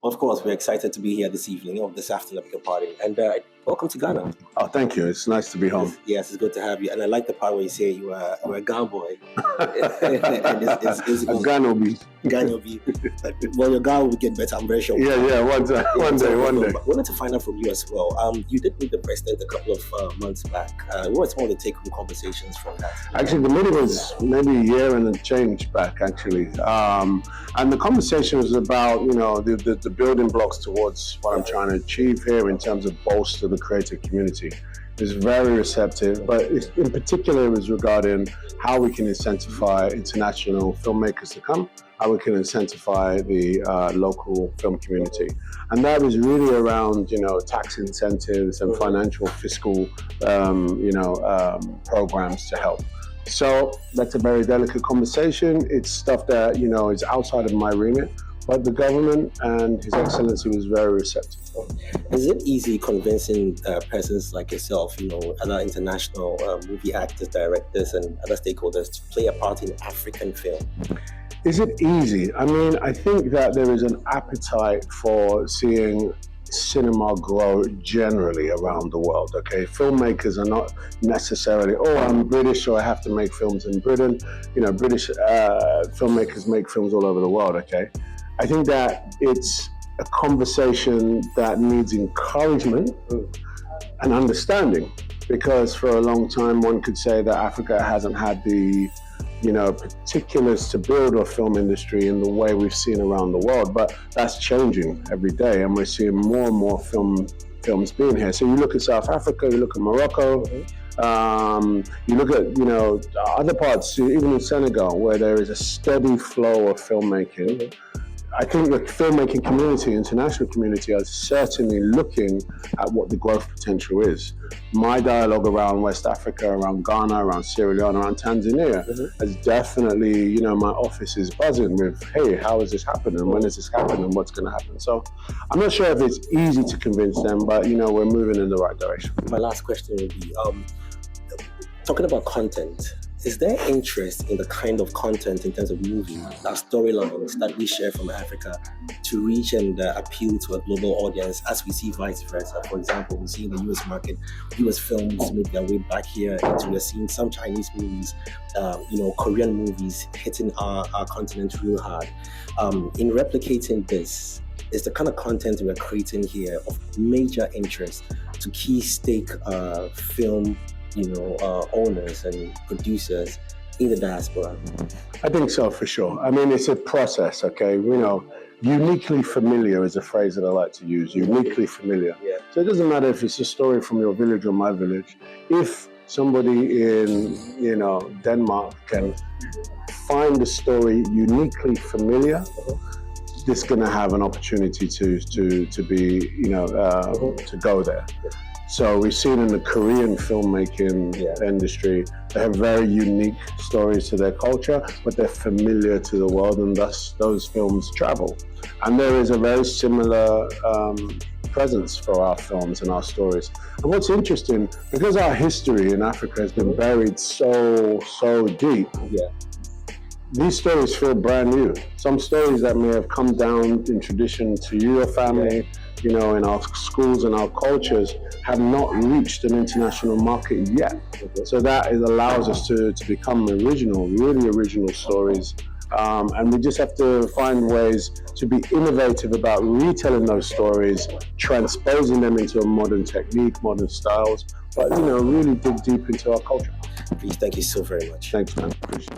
Of course, we're excited to be here this evening, or this afternoon, bigger party. And welcome to Ghana. Oh, thank you. It's nice to be home. Yes, it's good to have you. And I like the part where you say you are a Ghana boy. A Ghana be. Ghana be. Well, your Ghana will get better, I'm very sure. Yeah, one day. But I wanted to find out from you as well. You did meet the president a couple of months back. What was one of the take-home conversations from that? Actually, the meeting was maybe a year and a change back, actually. And the conversation was about, the building blocks towards what I'm trying to achieve here in terms of bolster the creative community. It was very receptive, but in particular it was regarding how we can incentivize international filmmakers to come, how we can incentivize the local film community. And that was really around, tax incentives and financial fiscal, programs to help. So that's a very delicate conversation. It's stuff that, is outside of my remit, but the government and His Excellency was very receptive. Is it easy convincing persons like yourself, other international movie actors, directors, and other stakeholders to play a part in African film? Is it easy? I mean, I think that there is an appetite for seeing cinema grow generally around the world, okay? Filmmakers are not necessarily, I'm British, so I have to make films in Britain. British filmmakers make films all over the world, okay? I think that it's a conversation that needs encouragement and understanding, because for a long time one could say that Africa hasn't had the particulars to build a film industry in the way we've seen around the world, but that's changing every day, and we're seeing more and more films being here. So you look at South Africa, you look at Morocco, you look at other parts, even in Senegal, where there is a steady flow of filmmaking. I think the filmmaking community, international community, are certainly looking at what the growth potential is. My dialogue around West Africa, around Ghana, around Sierra Leone, around Tanzania has definitely, my office is buzzing with, hey, how is this happening? When is this happening? What's going to happen? So I'm not sure if it's easy to convince them, but, we're moving in the right direction. My last question would be, talking about content, is there interest in the kind of content in terms of movies, our storylines that we share from Africa to reach and appeal to a global audience, as we see vice versa? For example, we see in the US market, US films make their way back here into the scene, some Chinese movies, Korean movies hitting our continent real hard. In replicating this, is the kind of content we're creating here of major interest to key stake film owners and producers in the diaspora? I think so, for sure. I mean, it's a process, okay? Uniquely familiar is a phrase that I like to use, uniquely familiar. Yeah. So it doesn't matter if it's a story from your village or my village. If somebody in, Denmark can find the story uniquely familiar, this is going to have an opportunity to be, to go there. So we've seen in the Korean filmmaking industry, they have very unique stories to their culture, but they're familiar to the world, and thus those films travel. And there is a very similar presence for our films and our stories. And what's interesting, because our history in Africa has been buried so deep, these stories feel brand new. Some stories that may have come down in tradition to your family, in our schools and our cultures, have not reached an international market yet. So that allows us to become really original stories. And we just have to find ways to be innovative about retelling those stories, transposing them into a modern technique, modern styles, but really dig deep into our culture. Please, thank you so very much. Thanks, man. Appreciate it.